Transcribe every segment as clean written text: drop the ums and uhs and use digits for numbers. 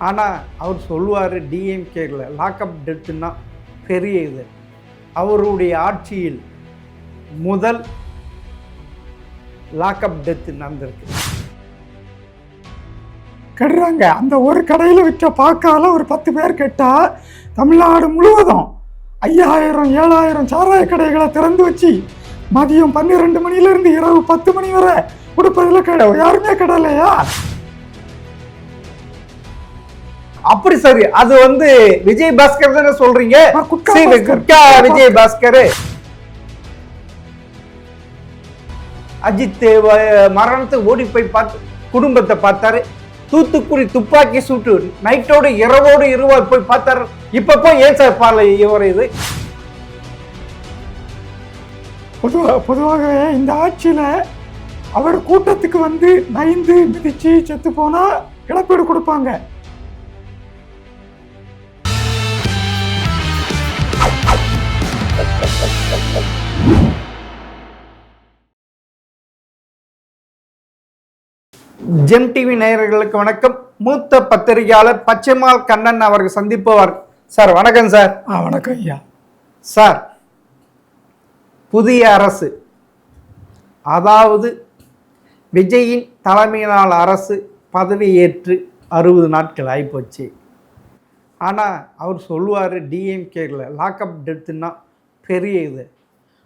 ஆனால் அவர் சொல்லுவார் டிஎம்கேல லாக்அப் டெத்துன்னா பெரிய இது. அவருடைய ஆட்சியில் முதல் லாக்அப் டெத்து நடந்திருக்கு. கெடுறாங்க. அந்த ஒரு கடையில் விற்ற பாக்கால ஒரு 10 பேர் கெட்டால் தமிழ்நாடு முழுவதும் 5000 7000 சாராய கடைகளை திறந்து வச்சு மதியம் 12 மணிலேருந்து இரவு 10 மணி வரை கொடுப்பதில் யாருமே கிடையலையா? அப்படி சரி, அது விஜய் பாஸ்கர் தானே சொல்றீங்க? விஜய் பாஸ்கர் அஜித் மரணத்துக்கு ஓடி போய் பார்த்து குடும்பத்தை பார்த்தாரு. தூத்துக்குடி துப்பாக்கி சூட்டு நைட்டோடு இரவோடு இருவர் போய் பார்த்தாரு. இப்ப போய் ஏன் சார் பாருல இவர் இது? பொதுவாகவே இந்த ஆட்சியில அவர் கூட்டத்துக்கு நைந்து மிதிச்சு செத்து போனா இழப்பீடு கொடுப்பாங்க. ஜெம் டிவி நேயர்களுக்கு வணக்கம். மூத்த பத்திரிகையாளர் பச்சைமால் கண்ணன் அவர்கள் சந்திப்பவர். சார் வணக்கம் சார். வணக்கம் ஐயா. சார், புதிய அரசு, அதாவது விஜயின் தலைமையிலான அரசு பதவியேற்று 60 நாட்கள் ஆகிப்போச்சு. ஆனால் அவர் சொல்லுவார் டிஎம்கேல லாக்அப் டெத்துன்னா பெரிய இது.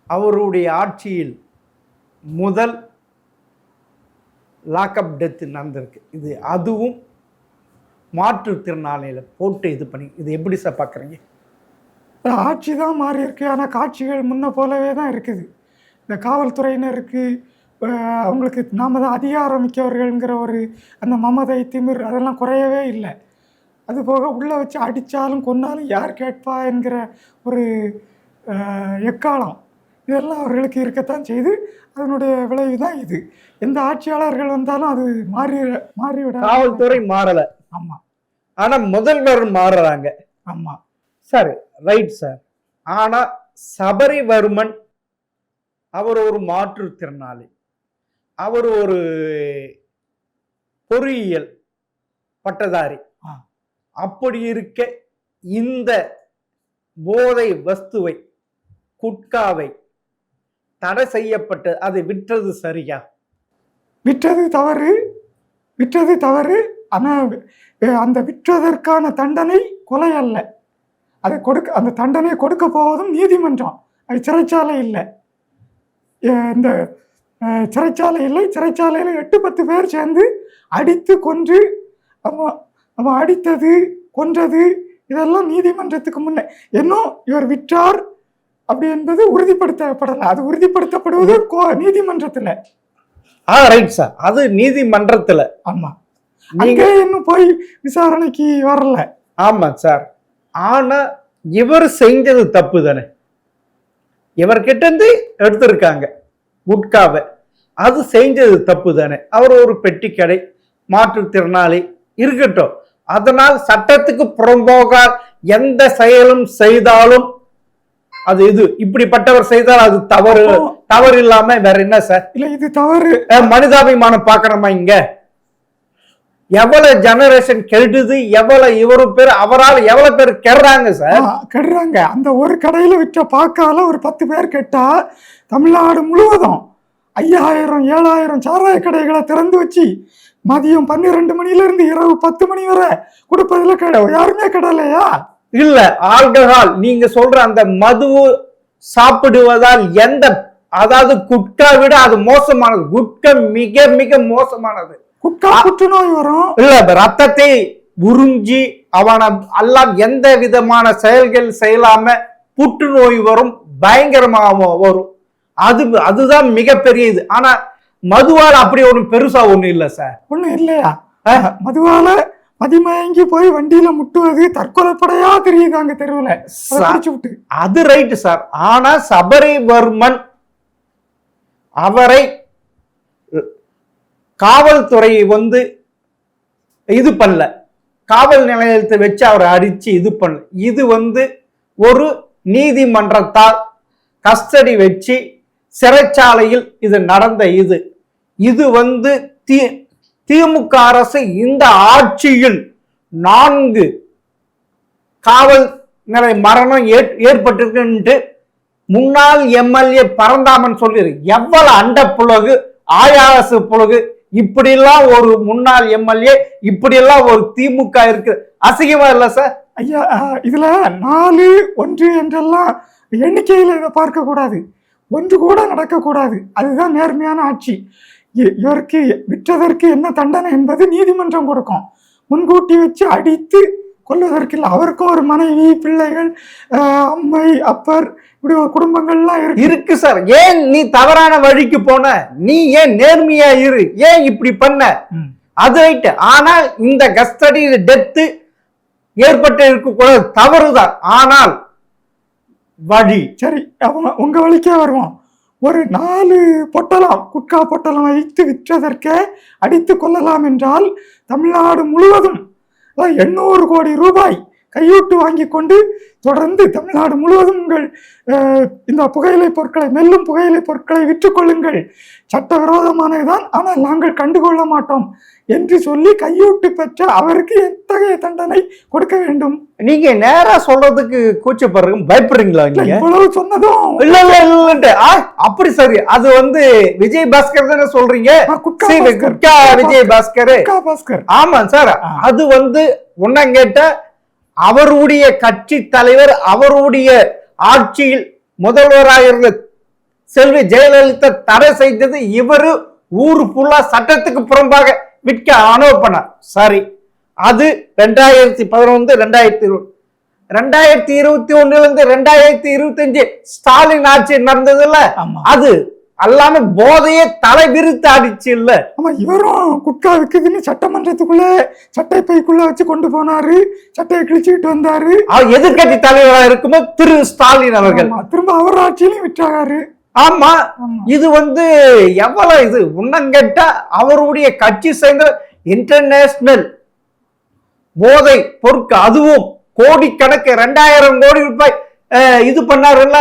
அவருடைய ஆட்சியில் முதல் லாக்அப் டெத்து நடந்திருக்கு. இது அதுவும் மாற்றுத்திறனாளியில் போட்டு இது பண்ணி, இது எப்படி சார் பார்க்குறீங்க? ஆட்சி தான் மாறி இருக்கு, ஆனால் காட்சிகள் முன்ன போலவே தான் இருக்குது. இந்த காவல்துறையினருக்கு அவங்களுக்கு நாம் தான் அதிகாரம் மிக்கவர்கள்ங்கிற ஒரு அந்த மமதை திமிர் அதெல்லாம் குறையவே இல்லை. அதுபோக உள்ளே வச்சு அடித்தாலும் கொன்னாலும் யார் கேட்பா என்கிற ஒரு எக்காலம் இதெல்லாம் அவர்களுக்கு இருக்கத்தான் செய்து அதனுடைய விளைவு தான் இது. எந்த ஆட்சியாளர்கள் வந்தாலும் அது மாறிவிட. காவல்துறை மாறலை. ஆமாம். ஆனால் முதல்வர் மாறுறாங்க. ஆமாம் சார், ரைட் சார். ஆனால் சபரிவர்மன் அவர் ஒரு மாற்றுத்திறனாளி, அவர் ஒரு பொறியியல் பட்டதாரி. அப்படி இருக்க இந்த போதை வஸ்துவை, குட்காவை தடை செய்யப்பட்டு அதை விற்றது சரியா? விற்றது தவறு. ஆனால் அந்த விற்றதற்கான தண்டனை கொலை அல்ல. அதை அந்த தண்டனை கொடுக்க போவதும் நீதிமன்றம், அது சிறைச்சாலை இல்லை. இந்த சிறைச்சாலை இல்லை. சிறைச்சாலையில் 8-10 பேர் சேர்ந்து அடித்து கொன்று அவன் அடித்தது கொன்றது இதெல்லாம் நீதிமன்றத்துக்கு முன்னே. இன்னும் இவர் விற்றார் அப்படி என்பது உறுதிப்படுத்தப்படலை. அது உறுதிப்படுத்தப்படுவது நீதிமன்றத்தில். ரைட் சார், அது நீதிமன்றத்தில். ஆமாம், அங்கே இன்னும் போய் விசாரணைக்கு வரல. ஆமாம் சார். ஆனால் இவர் செஞ்சது தப்பு தானே. இவர்கிட்ட இருந்து எடுத்திருக்காங்க குட்காவை, அது செஞ்சது தப்பு தானே. அவர் ஒரு பெட்டி கடை மாற்றுத்திறனாளி இருக்கட்டும். அதனால் சட்டத்துக்கு புறம்போக எந்த செயலும் செய்தாலும் அது இது இப்படிப்பட்டவர் செய்தால் அது தவறு. தவறு இல்லாம வேற என்ன சார்? இல்ல, இது தவறு. மனிதாபிமானம் பார்க்கணுமா? இங்க எவ்வளவு ஜெனரேஷன் கெடுது, எவ்வளவு இவரு பேர் அவரால் எவ்வளவு பேர் கெடுறாங்க சார். கெடுறாங்க. அந்த ஒரு கடையில விற்ற பாக்கால ஒரு 10 பேர் கெட்டா தமிழ்நாடு முழுவதும் 5000 7000 சாராய கடைகளை திறந்து வச்சு மதியம் 12 மணிலேருந்து இரவு 10 மணி வரை கொடுப்பதில் யாருமே கிடையலையா? இல்ல, ஆல்கஹால் நீங்க சொல்ற அந்த மது சாப்பிடுவதால் அதாவது குட்கா விட அது மோசமானது. குட்கா மிக மிக மோசமானது. குட்கா புற்றுநோய் வரும். இல்ல, ரத்தத்தை உறிஞ்சி அவனை எல்லாம் எந்த விதமான செயல்கள் செய்யலாம புற்றுநோய் வரும், பயங்கரமாக வரும். அதுதான் மிகப்பெரிய இது. ஆனா மதுவால அப்படி ஒண்ணு பெருசா ஒண்ணு இல்ல சார். ஒண்ணு இல்லையா? மதுவால மதிமயங்கி போய் வண்டியில முட்டுவது தற்கொலைப்படையா தெரியுதாங்க தெருவுல. அது ரைட்டு சார். ஆனா சபரிவர்மன் அவரை காவல்துறை இது பண்ணல, காவல் நிலையத்தை வச்சு அவரை அடிச்சு இது பண்ணல. இது ஒரு நீதிமன்றத்தால் கஸ்டடி வச்சு சிறைச்சாலையில் இது நடந்த இது திமுக அரசு இந்த ஆட்சியில் 4 காவல் நிலை மரணம் ஏற்பட்டிருக்கு முன்னாள் எம்எல்ஏ பரந்தாமன் சொல்லிரு. எவ்வளவு அண்ட புலகு ஆயாச புலகு, இப்படி எல்லாம் ஒரு முன்னாள் எம்எல்ஏ, இப்படி எல்லாம் ஒரு திமுக இருக்கு, அசிங்கமா இல்ல சார்? ஐயா, இதுல 4, 1 என்றெல்லாம் எண்ணிக்கையில இதை பார்க்க கூடாது. ஒன்று கூட நடக்கக்கூடாது. அதுதான் நேர்மையான ஆட்சி. இவருக்கு விற்றதற்கு என்ன தண்டனை என்பது நீதிமன்றம் கொடுக்கும். முன்கூட்டி வச்சு அடித்து கொல்வதற்கு இல்லை. அவருக்கும் ஒரு மனைவி, பிள்ளைகள், அம்மை, அப்பர், இப்படி ஒரு குடும்பங்கள்லாம் இருக்கு சார். ஏன் நீ தவறான வழிக்கு போன? நீ ஏன் நேர்மையா இரு, ஏன் இப்படி பண்ண? அது ரைட்டு. ஆனால் இந்த கஸ்டடி டெத்து ஏற்பட்டு இருக்கக்கூடாது, தவறுதான். ஆனால் வழி சரி, உங்க வழிக்கே வருவோம். ஒரு 4 பொட்டலம், குட்கா பொட்டலம் வைத்து விற்றதற்கே அடித்து கொள்ளலாம் என்றால் தமிழ்நாடு முழுவதும் 800 கோடி ரூபாய் கையூட்டு வாங்கி கொண்டு தொடர்ந்து தமிழ்நாடு முழுவதும் உங்கள் இந்த புகையிலை பொருட்களை, மெல்லும் புகையிலை பொருட்களை விற்றுக்கொள்ளுங்கள், சட்டவிரோதமானதுதான், ஆனால் நாங்கள் கண்டுகொள்ள மாட்டோம் என்று சொல்லி கையூட்டு பெற்ற அவருக்கு எத்தகைய தண்டனை கொடுக்க வேண்டும்? நீங்க நேரா சொல்றதுக்கு கூச்சப்படுறீங்க, பயப்படுறீங்களா? இவ்வளவு சொன்னதும் இல்ல அப்படி சரி. அது விஜய் பாஸ்கர் தானே சொல்றீங்க? விஜய் பாஸ்கர். ஆமா சார். அது ஒன்னும் கேட்ட அவருடைய கட்சி தலைவர், அவருடைய ஆட்சியில் முதல்வராக இருந்த செல்வி ஜெயலலிதா தடை செய்தது இவரு ஊரு ஃபுல்லா சட்டத்துக்கு புறம்பாக விற்க அனுமதி பண்ணார். சரி, அது 2011, 2020, 2021 2025 ஸ்டாலின் ஆட்சி நடந்ததுல, அது எல்லாமே போதையே தலை விரித்து ஆடிச்சு இல்ல? ஆமா, இவரும் குட்கா விக்குதுன்னு சட்டமன்றத்துக்குள்ள சட்டை பைக்குள்ள வச்சு கொண்டு போனாரு, சட்டையை கிழிச்சுக்கிட்டு வந்தாரு. அவர் எதிர்கட்சி தலைவராக இருக்கும்போது திரு ஸ்டாலின் அவர்கள் திரும்ப அவர் ஆட்சியிலையும் விற்றாரு. ஆமா, இது எவ்வளவு இது உன்னம் கேட்டா அவருடைய கட்சி சேர்ந்த இன்டர்நேஷனல் போதை பொருட்கள், அதுவும் கோடிக்கணக்கு 2000 கோடி ரூபாய் இது பண்ணாருல்ல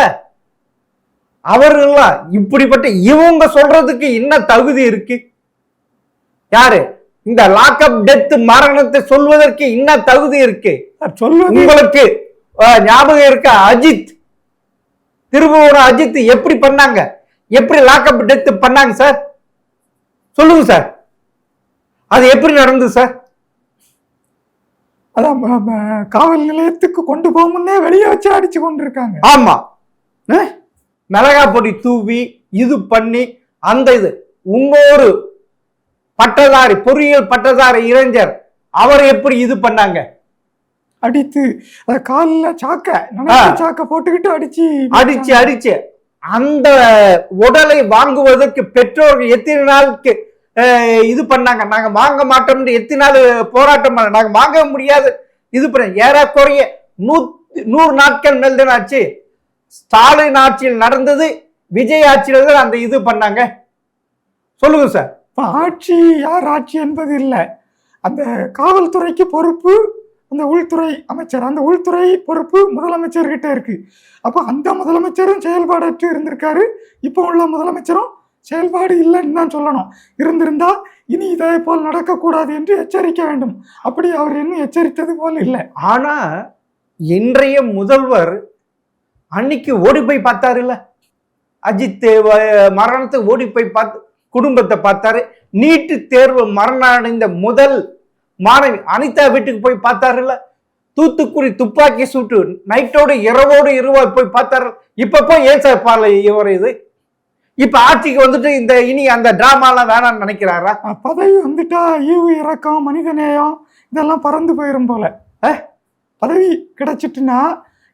அவர்களா? இப்படிப்பட்ட இவங்க சொல்றதுக்கு என்ன தகுதி இருக்கு? யாரு இந்த லாக்அப் டெத் மரணத்தை சொல்வதற்கு என்ன தகுதி இருக்கு? உங்களுக்கு ஞாபகம் இருக்க அஜித், திருபுவனம் அஜித் எப்படி பண்ணாங்க? எப்படி லாக்அப் டெத் பண்ணாங்க சார்? சொல்லுங்க சார், அது எப்படி நடந்தது சார்? அதான் காவல் நிலையத்துக்கு கொண்டு போகும்னே வெளியே வச்சு அடிச்சு கொண்டிருக்காங்க. ஆமா, மிளகா பொடி தூவி இது பண்ணி அந்த இது இன்னொரு பட்டதாரி, பொறியியல் பட்டதாரி இளைஞர், அவர் எப்படி இது பண்ணாங்க? அடித்து காலில் சாக்க போட்டுக்கிட்டு அடிச்சு அந்த உடலை வாங்குவதற்கு பெற்றோர்கள் எத்தனை நாளுக்கு இது பண்ணாங்க? நாங்க வாங்க மாட்டோம், எத்தனை நாள் போராட்டம் பண்ண, நாங்க வாங்க முடியாது இது பண்ண. ஏறக்குறைய 100 நாட்கள் மேல் தானே ஆச்சு. ஸ்டாலின் ஆட்சியில் நடந்தது, விஜய் ஆட்சியில் தான் அந்த இது பண்ணாங்க. சொல்லுங்க சார். ஆட்சி யார் ஆட்சி என்பது இல்லை. அந்த காவல்துறைக்கு பொறுப்பு அந்த உள்துறை அமைச்சர், அந்த உள்துறை பொறுப்பு முதலமைச்சர்கிட்ட இருக்கு. அப்போ அந்த முதலமைச்சரும் செயல்பாடற்று இருந்திருக்காரு. இப்போ உள்ள முதலமைச்சரும் செயல்பாடு இல்லைன்னு தான் சொல்லணும். இருந்திருந்தா இனி இதே போல் நடக்கக்கூடாது என்று எச்சரிக்க வேண்டும். அப்படி அவர் இன்னும் எச்சரித்தது போல் இல்லை. ஆனா இன்றைய முதல்வர் அன்னைக்கு ஓடி போய் பார்த்தாரு இல்ல, அஜித் மரணத்தை ஓடி போய் பார்த்து குடும்பத்தை பார்த்தாரு. நீட்டு தேர்வு மரணம் அடைந்த முதல் மாணவி அனிதா வீட்டுக்கு போய் பார்த்தாரு இல்ல. தூத்துக்குடி துப்பாக்கி சூட்டு நைட்டோடு இரவோடு இரவோடு போய் பார்த்தாரு. இப்ப போய் ஏன் சார் பால இவர் இது இப்ப ஆட்சிக்கு இந்த இனி அந்த டிராமாலாம் வேணாம்னு நினைக்கிறாரா? பதவி வந்துட்டா ஈவு இறக்கம், மனிதநேயம் இதெல்லாம் பறந்து போயிரும் போல. பதவி கிடைச்சிட்டுனா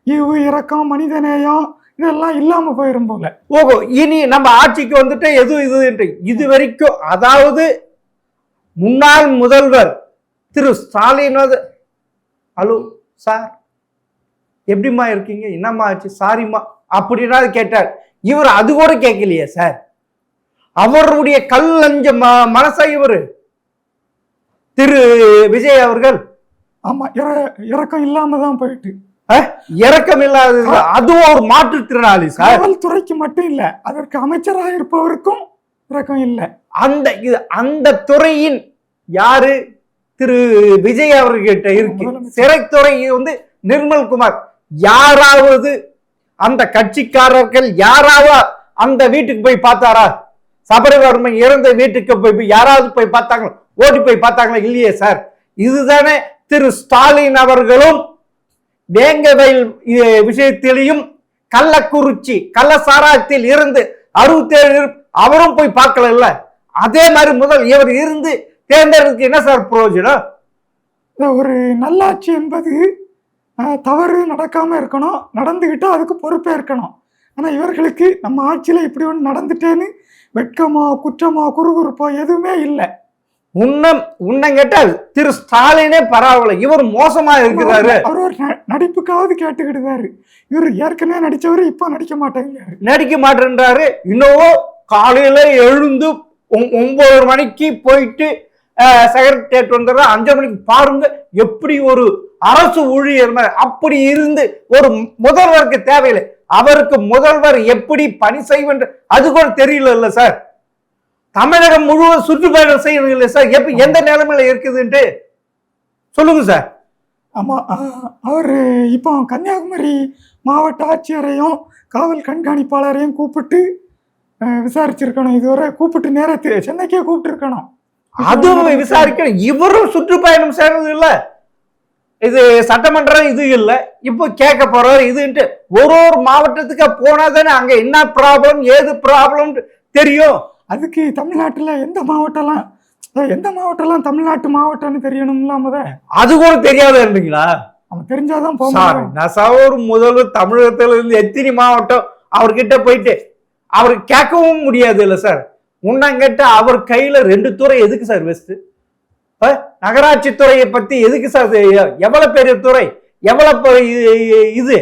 ஈவு இறக்கம், மனிதநேயம் இதெல்லாம் இல்லாம போயிரும் போல. ஓகோ, இனி நம்ம ஆட்சிக்கு எது இது வரைக்கும், அதாவது முன்னாள் முதல்வர் திரு ஸ்டாலின் ஹலோ சார் எப்படிமா இருக்கீங்க, என்னம்மா ஆச்சு, சாரிம்மா அப்படின்னா கேட்டார். இவர் அது கூட கேட்கலையே சார். அவருடைய கல் லஞ்ச மனசா இவரு திரு விஜய் அவர்கள். ஆமா, இறக்கம் இல்லாம தான் போயிட்டு. இறக்கம் இல்லாத அதுவும் ஒரு மாற்றுத்திறனாளி சார். காவல்துறைக்கு மட்டும் இல்ல, அதற்கு அமைச்சராக இருப்பவருக்கும் இறக்கம் இல்லை. அந்த துறையின் யாரு திரு விஜய் அவர்கிட்ட இருக்கு. முதலமைச்சர். சிறைத்துறை வந்து நிர்மல்குமார். யாராவது அந்த கட்சிக்காரர்கள் யாராவது அந்த வீட்டுக்கு போய் பார்த்தாரா? சபரிவர்மன் இறந்த வீட்டுக்கு போய் யாராவது போய் பார்த்தாங்களா? ஓடி போய் பார்த்தாங்களா? இல்லையே சார். இதுதானே திரு ஸ்டாலின் அவர்களும் வேங்கவயல் விஷயத்திலையும் கள்ளக்குறிச்சி கள்ளசாராயத்தில் இருந்து 67 அவரும் போய் பார்க்கல இல்ல. அதே மாதிரி முதல் இவர் இருந்து தேர்ந்தெடுக்க என்ன சார் பிரயோஜனம்? ஒரு நல்லாட்சி என்பது தவறு நடக்காம இருக்கணும், நடந்துகிட்டா அதுக்கு பொறுப்பே இருக்கணும். ஆனா இவர்களுக்கு நம்ம ஆட்சியில இப்படி ஒன்று நடந்துட்டேன்னு வெட்கமோ குற்றமோ குறுகுறுப்போ எதுவுமே இல்லை. உன்னம் கேட்டால் திரு ஸ்டாலினே பரவாயில்ல, இவர் மோசமா இருக்கிறாரு. அவர் ஒரு நடிப்புக்காவது கேட்டுக்கிட்டுதாரு. இவர் ஏற்கனவே நடிச்சவரு இப்ப நடிக்க மாட்டேன்றாரு. இன்னும் காலையில எழுந்து 9 மணிக்கு போயிட்டு செக்ரட்டேரியட் வந்துடுற 5 மணிக்கு பாருங்க எப்படி ஒரு அரசு ஊழியர் அப்படி இருந்து ஒரு முதல்வருக்கு தேவையில்லை. அவருக்கு முதல்வர் எப்படி பணி செய்வென்று அது கூட தெரியல சார். தமிழகம் முழுவதும் சுற்றுப்பயணம் செய்யணும் இல்லை சார். எந்த நிலைமையில இருக்குதுன்ட்டு சொல்லுங்க சார். ஆமா, அவர் இப்போ கன்னியாகுமரி மாவட்ட ஆட்சியரையும் காவல் கண்காணிப்பாளரையும் கூப்பிட்டு விசாரிச்சிருக்கணும். இதுவரை கூப்பிட்டு நேரத்து சென்னைக்கே கூப்பிட்டு இருக்கணும். அதுவும் விசாரிக்கணும். இவரும் சுற்றுப்பயணம் செய்யறது இல்ல. இது சட்டமன்றம் இது இல்ல. இப்போ கேட்க போறாரு இதுன்ட்டு ஒரு மாவட்டத்துக்கு போனா தானே அங்க என்ன ப்ராப்ளம் ஏது ப்ராப்ளம் தெரியும். அதுக்கு தமிழ்நாட்டுல எந்த மாவட்டம்லாம் தமிழ்நாட்டு மாவட்டம்னு தெரியணும்ல. அது கூட தெரியாத இருந்தீங்களா? அவன் தெரிஞ்சாதான் போக. ஒரு முதல்வர் தமிழகத்துல இருந்து எத்தனை மாவட்டம் அவர்கிட்ட போயிட்டு அவருக்கு கேட்கவும் முடியாது இல்ல சார். உன்னங்கிட்ட அவர் கையில 2 துறை எதுக்கு சார் வெஸ்ட்? நகராட்சி துறையை பத்தி எதுக்கு சார்? எவ்வளவு பெரிய துறை, எவ்வளவு இது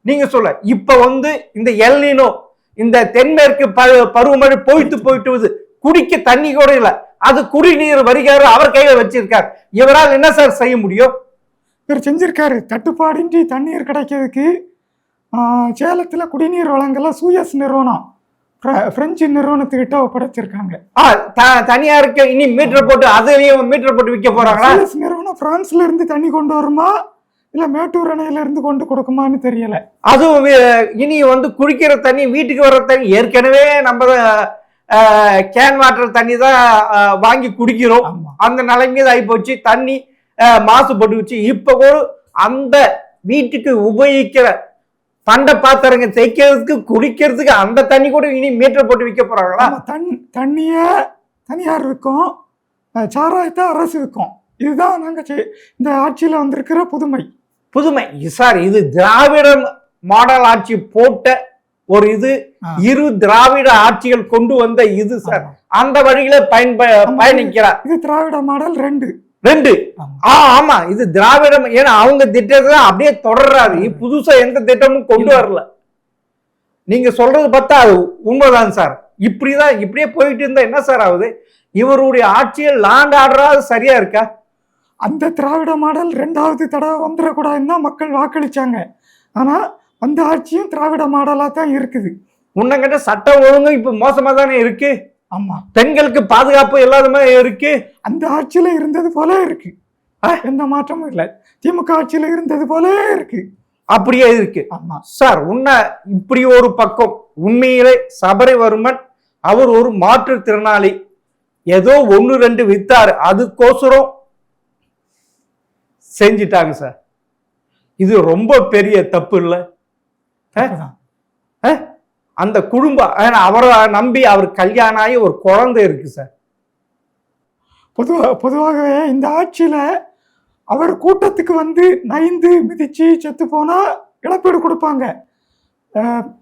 நீங்க சொல்ல. இப்ப வந்து இந்த எல்னினோ இந்த தென்மேற்கு பருவமழை போயிட்டு குடிக்க தண்ணி கூட இல்ல. அது குடிநீர் வருகிறாரு அவர் கையில வச்சிருக்காரு. இவரால் என்ன சார் செய்ய முடியும்? இவர் செஞ்சிருக்காரு. தட்டுப்பாடின்றி தண்ணீர் கிடைக்கிறதுக்கு சேலத்துல குடிநீர் வழங்கல சூயஸ் நிறுவனம் பிரெஞ்சு நிறுவனத்துக்கிட்ட ஒப்படைச்சிருக்காங்க. தனியாருக்கு இனி மீட்டர் போட்டு அதுலயும் மீட்டர் போட்டு விற்க போறாங்களா? நிறுவனம் பிரான்ஸ்ல இருந்து தண்ணி கொண்டு வருமா இல்ல மேட்டூர் அணையில இருந்து கொண்டு கொடுக்குமான்னு தெரியல. அதுவும் இனி வந்து குடிக்கிற தண்ணி வீட்டுக்கு வர்ற தண்ணி ஏற்கனவே நம்ம கேன் வாட்டர் தண்ணி தான் வாங்கி குடிக்கிறோம். அந்த நிலைமையை ஆகி போச்சு. தண்ணி மாசுபட்டு வச்சு. இப்ப கூட அந்த வீட்டுக்கு உபயோகிக்கிற பண்ட பாத்திரங்க தைக்கிறதுக்கு குடிக்கிறதுக்கு அந்த தண்ணி கூட இனி மீட்டர் போட்டு விற்க போறாங்களா? தண்ணிய தனியார் இருக்கும், சாராயத்தை அரசு இருக்கும். இதுதான் நாங்க இந்த ஆட்சியில வந்திருக்கிற புதுமை சார். இது திராவிட மாடல் ஆட்சி போட்ட ஒரு இது. இரு திராவிட ஆட்சிகள் கொண்டு வந்த இது சார். அந்த வழியில பயணிக்கிறார். இது திராவிட மாடல் 2. ஆமா, இது திராவிடம். ஏன்னா அவங்க திட்டத்தை அப்படியே தொடர்றாரு. புதுசா எந்த திட்டமும் கொண்டு வரல. நீங்க சொல்றது பார்த்தா அது உண்மைதான் சார். இப்படியே போயிட்டு இருந்தா என்ன சார் ஆகுது? இவருடைய ஆட்சியில் லாண்ட் ஆர்டராது சரியா இருக்கா? அந்த திராவிட மாடல் 2வது தடவை வந்துடக்கூடாதுன்னு தான் மக்கள் வாக்களிச்சாங்க. ஆனா அந்த ஆட்சியும் திராவிட மாடலா தான் இருக்குது. உன்னங்கிட்ட சட்டம் ஒழுங்கு இப்ப மோசமா தானே இருக்கு. ஆமா, பெண்களுக்கு பாதுகாப்பு எல்லாருமே இருக்கு. அந்த ஆட்சியில இருந்தது போல இருக்கு. எந்த மாற்றமும் இல்லை. திமுக ஆட்சியில இருந்தது போல இருக்கு. அப்படியே இருக்கு. ஆமா சார். இப்படி ஒரு பக்கம் உண்மையிலே சபரிவர்மன் அவர் ஒரு மாற்றுத்திறனாளி. ஏதோ 1-2 வித்தாரு, அதுக்கோசரம் செஞ்சிட்டாங்க சார். இது ரொம்ப பெரிய தப்பு இல்ல? அந்த குடும்பம் அவரை நம்பி அவர் கல்யாணம் ஆகி ஒரு குழந்தை இருக்கு சார். பொதுவாகவே இந்த ஆட்சியில அவர் கூட்டத்துக்கு வந்து நைந்து மிதிச்சு செத்து போனா இழப்பீடு கொடுப்பாங்க.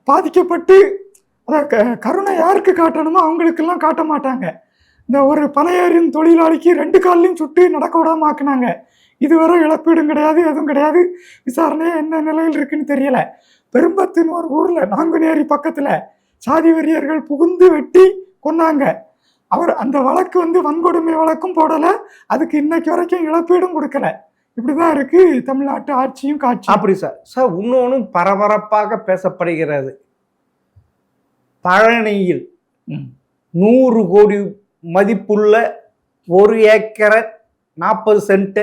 பாதிக்கப்பட்டு கருணை யாருக்கு காட்டணுமோ அவங்களுக்கெல்லாம் காட்ட மாட்டாங்க. இந்த ஒரு பனையேறின் தொழிலாளிக்கு 2 கால்லையும் சுட்டு நடக்க விடாம ஆக்குனாங்க. இதுவரை இழப்பீடும் கிடையாது, எதுவும் கிடையாது. விசாரணையே என்ன நிலையில் இருக்குன்னு தெரியல. பெரும்பத்தின் ஒரு ஊர்ல நாங்குநேரி பக்கத்துல சாதி வெறியர்கள் புகுந்து வெட்டி கொன்னாங்க. அவர் அந்த வழக்கு வந்து வன்கொடுமை வழக்கும் போடல. அதுக்கு இன்னைக்கு வரைக்கும் இழப்பீடும் கொடுக்கல. இப்படிதான் இருக்கு தமிழ்நாட்டு ஆட்சியும் காட்சி. அப்படி சார். சார் இன்னொன்னும் பரபரப்பாக பேசப்படுகிறது. பழனியில் 100 கோடி மதிப்புள்ள 1 ஏக்கரை 40 சென்ட்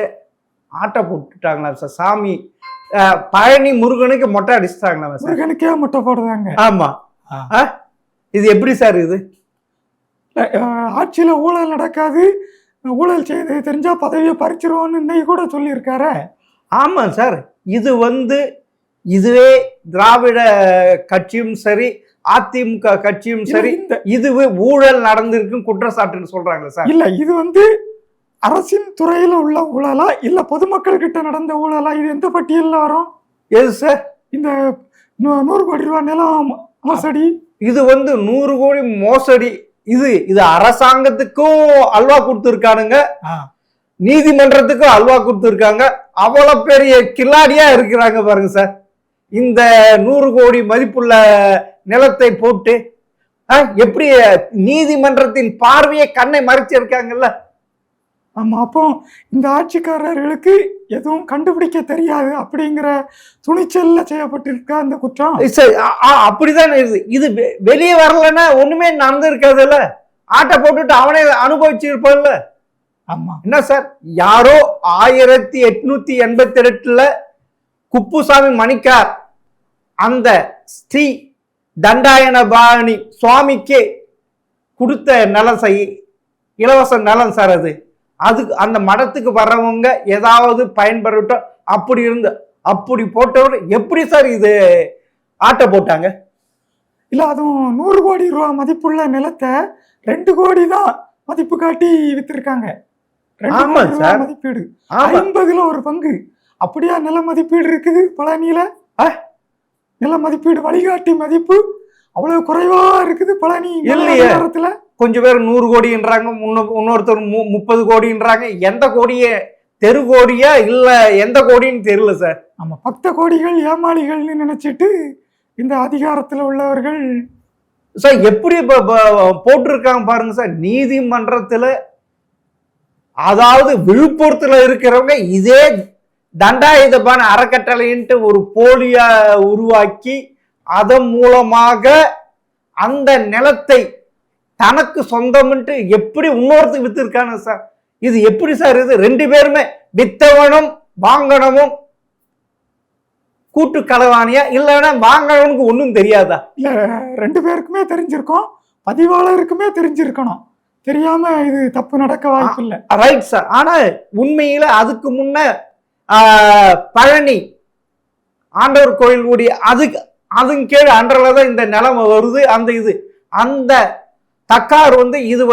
ஆட்டை போட்டுட்டாங்களா சார் சாமி பழனி முருகனுக்கு மொட்டை அடிச்சுட்டாங்களா சார்? முருகனுக்கே முட்டை போடுறாங்க. ஆமா. இது எப்படி சார் இது? ஆட்சியில ஊழல் நடக்காது, ஊழல் செய்து தெரிஞ்சா பதவியை பறிச்சிருவோன்னு இன்னைக்கு கூட சொல்லியிருக்காரு. ஆமா சார். இதுவே திராவிட கட்சியும் சரி, அதிமுக கட்சியும் சரி, இதுவே ஊழல் நடந்திருக்கும் குற்றச்சாட்டுன்னு சொல்றாங்களே சார். இல்ல, இது அரசின் துறையில உள்ள ஊழலா இல்ல பொதுமக்கள் கிட்ட நடந்த ஊழலா? இது எந்த பட்டியல்ல வரும்? எது சார்? இந்த 100 கோடி ரூபாய் நிலம் மோசடி. இது 100 கோடி மோசடி. இது அரசாங்கத்துக்கும் அல்வா கொடுத்துருக்கானுங்க, நீதிமன்றத்துக்கும் அல்வா கொடுத்துருக்காங்க. அவ்வளவு பெரிய கில்லாடியா இருக்கிறாங்க பாருங்க சார். இந்த 100 கோடி மதிப்புள்ள நிலத்தை போட்டு எப்படி நீதிமன்றத்தின் பார்வையை கண்ணை மறைச்சிருக்காங்கல்ல. ஆமா, அப்போ இந்த ஆட்சிக்காரர்களுக்கு எதுவும் கண்டுபிடிக்க தெரியாது அப்படிங்கிற துணிச்சல்ல செய்யப்பட்டிருக்கா அந்த குற்றம்? அப்படிதான் இது வெளியே வரலன்னா ஒண்ணுமே நடந்திருக்காதுல்ல. ஆட்டை போட்டுட்டு அவனே அனுபவிச்சிருப்பான்ல. ஆமா. என்ன சார், யாரோ 1888 குப்புசாமி மணிக்கார் அந்த ஸ்ரீ தண்டாயனபாணி சுவாமிக்கு கொடுத்த நலம் இலவச நலம் சார். அதுக்கு அந்த மடத்துக்கு வர்றவங்க ஏதாவது பயன்பெறட்டும் அப்படி போட்டவர் எப்படி சார் இது ஆட்டை போட்டாங்க? இல்ல, அதுவும் 100 கோடி ரூபாய் மதிப்புள்ள நிலத்தை 2 கோடி தான் மதிப்பு காட்டி வித்திருக்காங்க. மதிப்பீடு 50ல ஒரு பங்கு. அப்படியா நில மதிப்பீடு இருக்குது பழனியில? நில மதிப்பீடு வழிகாட்டி மதிப்பு அவ்வளவு குறைவா இருக்குது பழனி நேரத்துல. கொஞ்சம் பேர் 100 கோடின்றாங்க, இன்னொருத்தர் 30 கோடின்றாங்க. எந்த கோடிய தெரு கோடியா இல்ல எந்த கோடின்னு தெரியல சார். ஆமா, 10 கோடிகள் ஏமாளிகள்னு நினைச்சிட்டு இந்த அதிகாரத்துல உள்ளவர்கள் சார் எப்படி போட்டிருக்காங்க பாருங்க சார். நீதிமன்றத்துல அதாவது விழுப்புரத்துல இருக்கிறவங்க இதே தண்டாயுதபான அறக்கட்டளைன்ட்டு ஒரு போலியா உருவாக்கி அதன் மூலமாக அந்த நிலத்தை தனக்கு சொந்தம்ட்டு எப்படி இன்னொருத்துக்கு வித்திருக்கானு சார். இது எப்படி சார்? இது 2 பேருமே வித்தவனும் வாங்கனமும் கூட்டு களவானியா இல்லைன்னா வாங்கனவனுக்கு ஒன்றும் தெரியாதா? இல்ல, 2 பேருக்குமே தெரிஞ்சிருக்கும், பதிவாளருக்குமே தெரிஞ்சிருக்கணும். தெரியாம இது தப்பு நடக்க வாய்ப்பு இல்லை. Right sir. ஆனா உண்மையில அதுக்கு முன்ன பழனி ஆண்டவர் கோயில் கூடிய அதுக்கு கீழே அன்றதான் இந்த நிலைமை வருது. அந்த தக்கார் இது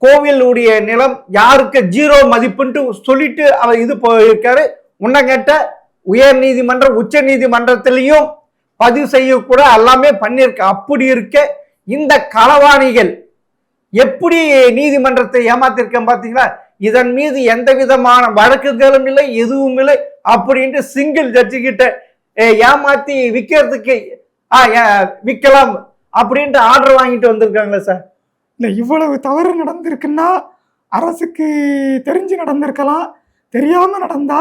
கோவிலுடைய நிலம் யாருக்கு 0 மதிப்புன்ட்டு சொல்லிட்டு அவர் இது போயிருக்காரு. உன்னங்கட்ட உயர் நீதிமன்றம் உச்ச நீதிமன்றத்திலையும் பதிவு செய்யக்கூட எல்லாமே பண்ணியிருக்க. அப்படி இருக்க இந்த களவாணிகள் எப்படி நீதிமன்றத்தை ஏமாத்திருக்கேன் பாத்தீங்களா? இதன் மீது எந்த விதமான வழக்குகளும் இல்லை, எதுவும் இல்லை அப்படின்ட்டு சிங்கிள் ஜட்ஜு கிட்ட ஏமாத்தி விற்கிறதுக்கு விற்கலாம் அப்படின்ட்டு ஆர்டர் வாங்கிட்டு வந்திருக்காங்களே சார். இல்லை, இவ்வளவு தவறு நடந்திருக்குன்னா அரசுக்கு தெரிஞ்சு நடந்திருக்கலாம். தெரியாம நடந்தா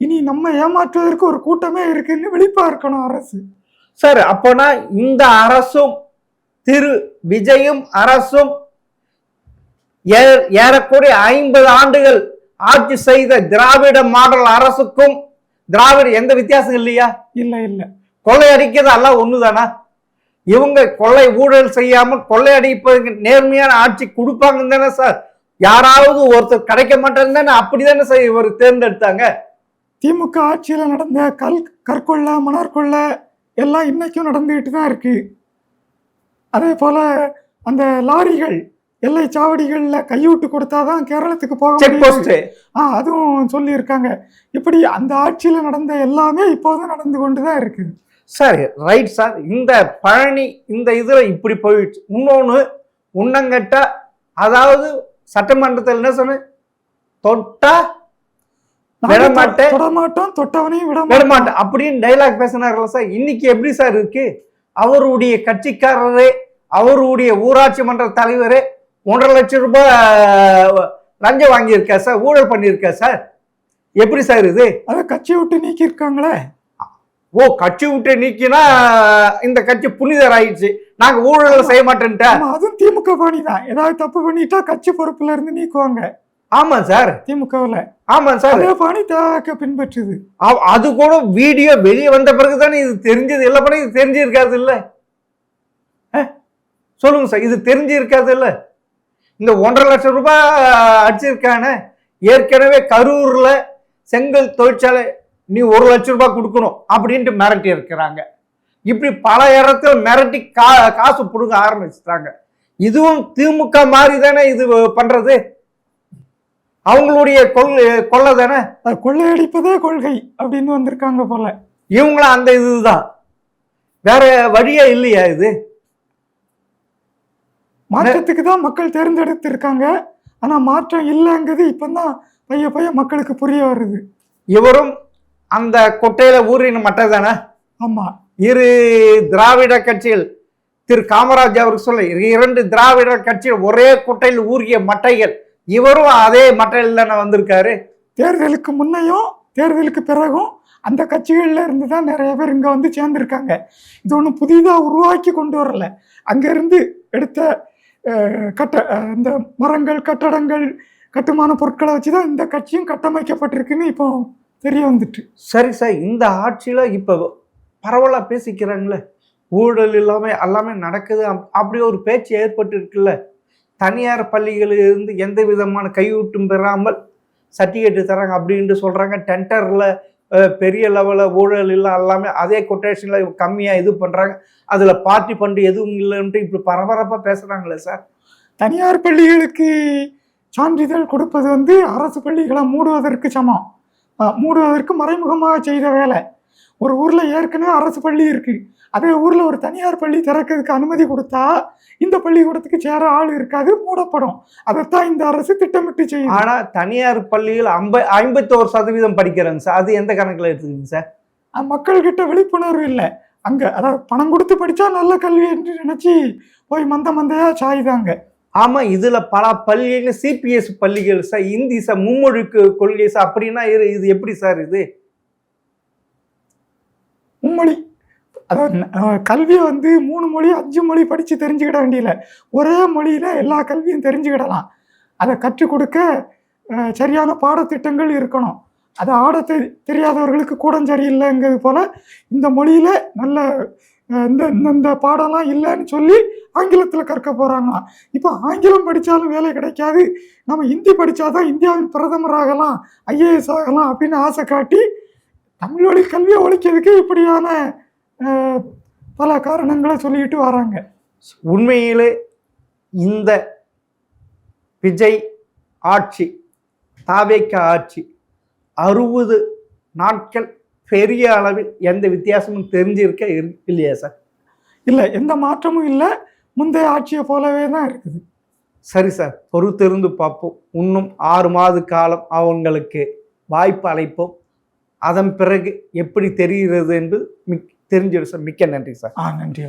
இனி நம்ம ஏமாற்றுவதற்கு ஒரு கூட்டமே இருக்குன்னு விழிப்பா இருக்கணும் அரசு சார். அப்போனா இந்த அரசும் திரு விஜயும் அரசும் ஏறக்கூடிய 50 ஆண்டுகள் ஆட்சி செய்த திராவிட மாடல் அரசுக்கும் திராவிட எந்த வித்தியாசம் இல்லையா? இல்ல இல்ல. கொள்ளை அடிக்கிறது எல்லாம் ஒண்ணுதானா? இவங்க கொள்ளை ஊழல் செய்யாமல் கொள்ளை அடிப்பதற்கு நேர்மையான ஆட்சி கொடுப்பாங்கன்னு தானே சார். யாராவது ஒருத்தர் கிடைக்க மாட்டாங்க அப்படிதானே சார் இவர் தேர்ந்தெடுத்தாங்க. திமுக ஆட்சியில நடந்த கற்கொள்ள மணற்கொள்ள எல்லாம் இன்னைக்கும் நடந்துகிட்டு தான் இருக்கு. அதே போல அந்த லாரிகள் எல்லை சாவடிகள்ல கையூட்டு கொடுத்தாதான் கேரளத்துக்கு போக அதுவும் சொல்லி இருக்காங்க. இப்படி அந்த ஆட்சியில நடந்த எல்லாமே இப்போதான் நடந்து கொண்டுதான் இருக்கு. சரி, ரைட் சார். இந்த பழனி இந்த இதுல இப்படி போயிடுச்சு. இன்னொன்னு உன்னங்கட்ட அதாவது சட்டமன்றத்தில் என்ன சொன்ன தொட்டா விடமாட்டோம், தொட்டவனையும் விடமாட்டோம் அப்படின்னு டைலாக் பேசினார்கள் சார். இன்னைக்கு எப்படி சார் இருக்கு? அவருடைய கட்சிக்காரரே அவருடைய ஊராட்சி மன்ற தலைவரே 1.5 லட்சம் ரூபாய் லஞ்சம் வாங்கியிருக்கா சார், ஊழல் பண்ணியிருக்கா சார். எப்படி சார் இது? அதை கட்சியை விட்டு நீக்கி இருக்காங்களே. ஓ, கட்சி விட்டு நீக்கினா இந்த கட்சி புனிதர் ஆயிடுச்சு, நாங்க ஊழல் செய்ய மாட்டேன்ட்டா. அதுவும் திமுக பாணி தான். ஏதாவது தப்பு பண்ணிட்டா கட்சி பொறுப்புல இருந்து நீக்குவாங்க. ஆமா சார், திமுகவில். ஆமா சார். அதே பாணி தக பின்பற்றுது. அது கூட வீடியோ வெளியே வந்த பிறகுதானே இது தெரிஞ்சது. எல்லா படம் இது தெரிஞ்சிருக்காது இல்ல, சொல்லுங்க சார். இது தெரிஞ்சிருக்காது இல்ல. இந்த 1.5 லட்சம் ரூபாய் அடிச்சிருக்கான. ஏற்கனவே கரூர்ல செங்கல் தொழிற்சாலை நீ 1 லட்சம் ரூபாய் கொடுக்கணும் அப்படின்ட்டு மிரட்டி இருக்கிறாங்க. இப்படி பல இடத்துல மிரட்டி காசு புடுங்க ஆரம்பிச்சுட்டாங்க. இதுவும் திமுக மாதிரி தானே இது பண்றது. அவங்களுடைய கொள்ளை தானே, கொள்ளையடிப்பதே கொள்கை அப்படின்னு வந்திருக்காங்க போல. இவங்களும் அந்த இதுதான், வேற வழியா இல்லையா? இது மாற்றத்துக்கு தான் மக்கள் தேர்ந்தெடுத்திருக்காங்க. ஆனா மாற்றம் இல்லைங்கிறது இப்பதான் பைய மக்களுக்கு புரிய வருது. இவரும் அந்த கொட்டையில ஊறின மட்டை தானே. ஆமா, இரு திராவிட கட்சிகள், திரு காமராஜ் அவருக்கு சொல்ல, 2 திராவிட கட்சிகள் ஒரே கொட்டையில் ஊறிய மட்டைகள். இவரும் அதே மட்டையில் தானே வந்திருக்காரு. தேர்தலுக்கு முன்னையும் தேர்தலுக்கு பிறகும் அந்த கட்சிகள்ல இருந்து தான் நிறைய பேர் இங்க வந்து சேர்ந்திருக்காங்க. இது ஒன்றும் புதிதாக உருவாக்கி கொண்டு வரல. அங்கிருந்து எடுத்த இந்த மரங்கள், கட்டடங்கள், கட்டுமான பொருட்களை வச்சுதான் இந்த கட்சியும் கட்டமைக்கப்பட்டிருக்குன்னு இப்போ தெரிய வந்துட்டு. சரி சார், இந்த ஆட்சியில இப்ப பரவலா பேசிக்கிறாங்களே, ஊழல் இல்லாம எல்லாமே நடக்குது அப்படி ஒரு பேச்சு ஏற்பட்டு இருக்குல்ல. தனியார் பள்ளிகளில் இருந்து எந்த விதமான கையூட்டும் பெறாமல் சர்டிஃபிகேட் தராங்க அப்படின்ட்டு சொல்றாங்க. டெண்டர்ல பெரிய லெவலில் ஊழல் இல்லை, எல்லாமே அதே கொட்டேஷன்ல கம்மியா இது பண்றாங்க. அதுல பார்ட்டி ஃபண்டு எதுவும் இல்லைன்ட்டு இப்படி பரபரப்பா பேசுறாங்களே சார். தனியார் பள்ளிகளுக்கு சான்றிதழ் கொடுப்பது வந்து அரசு பள்ளிகளை மூடுவதற்கு சமம். மூடுவதற்கு மறைமுகமாக செய்த வேலை. ஒரு ஊர்ல ஏற்கனவே அரசு பள்ளி இருக்கு, அதே ஊர்ல ஒரு தனியார் பள்ளி திறக்கிறதுக்கு அனுமதி கொடுத்தா இந்த பள்ளிக்கூடத்துக்கு சேர ஆள் இருக்காது, மூடப்படும். அதைத்தான் இந்த அரசு திட்டமிட்டு செய்யும். ஆனா தனியார் பள்ளியில் 51% படிக்கிறாங்க சார். அது எந்த கணக்குல எடுத்துக்கீங்க சார்? மக்கள் கிட்ட விழிப்புணர்வு இல்லை. அங்க அதாவது பணம் கொடுத்து படிச்சா நல்ல கல்வி என்று நினைச்சு போய் மந்தையா சாய்தாங்க. ஆமா, இதுல பல பள்ளிகள் சிபிஎஸ் பள்ளிகள் சார், இந்தி சார், மும்மொழி கொள்கை சார். அப்படின்னா இது எப்படி சார்? இது மும்மொழி, அதாவது கல்வியை வந்து 3 மொழி 5 மொழி படித்து தெரிஞ்சுக்கிட வேண்டியதில்லை. ஒரே மொழியில் எல்லா கல்வியும் தெரிஞ்சுக்கிடலாம். அதை கற்றுக் கொடுக்க சரியான பாடத்திட்டங்கள் இருக்கணும். அதை தெரியாதவர்களுக்கு கூட சரியில்லைங்கிறது போல் இந்த மொழியில் நல்ல இந்த பாடம்லாம் இல்லைன்னு சொல்லி ஆங்கிலத்தில் கற்க போகிறாங்க. இப்போ ஆங்கிலம் படித்தாலும் வேலை கிடைக்காது, நம்ம ஹிந்தி படித்தாதான் இந்தியாவின் பிரதமர் ஆகலாம், ஐஏஎஸ் ஆகலாம் அப்படின்னு ஆசை காட்டி தமிழ் கல்வியை ஒழிக்கிறதுக்கு இப்படியான பல காரணங்களை சொல்லிட்டு வராங்க. உண்மையிலே இந்த விஜய் ஆட்சி, தாவேக ஆட்சி 60 நாட்கள் பெரிய அளவில் எந்த வித்தியாசமும் தெரிஞ்சிருக்க இல்லையா சார்? இல்லை, எந்த மாற்றமும் இல்லை, முந்தைய ஆட்சியை போலவே தான் இருக்குது. சரி சார், பொறுத்திருந்து பார்ப்போம். இன்னும் 6 மாத காலம் அவங்களுக்கு வாய்ப்பு அளிப்போம். அதன் பிறகு எப்படி தெரிகிறது என்று தெரிஞ்சிடும் சார். மிக்க நன்றி சார். நன்றி.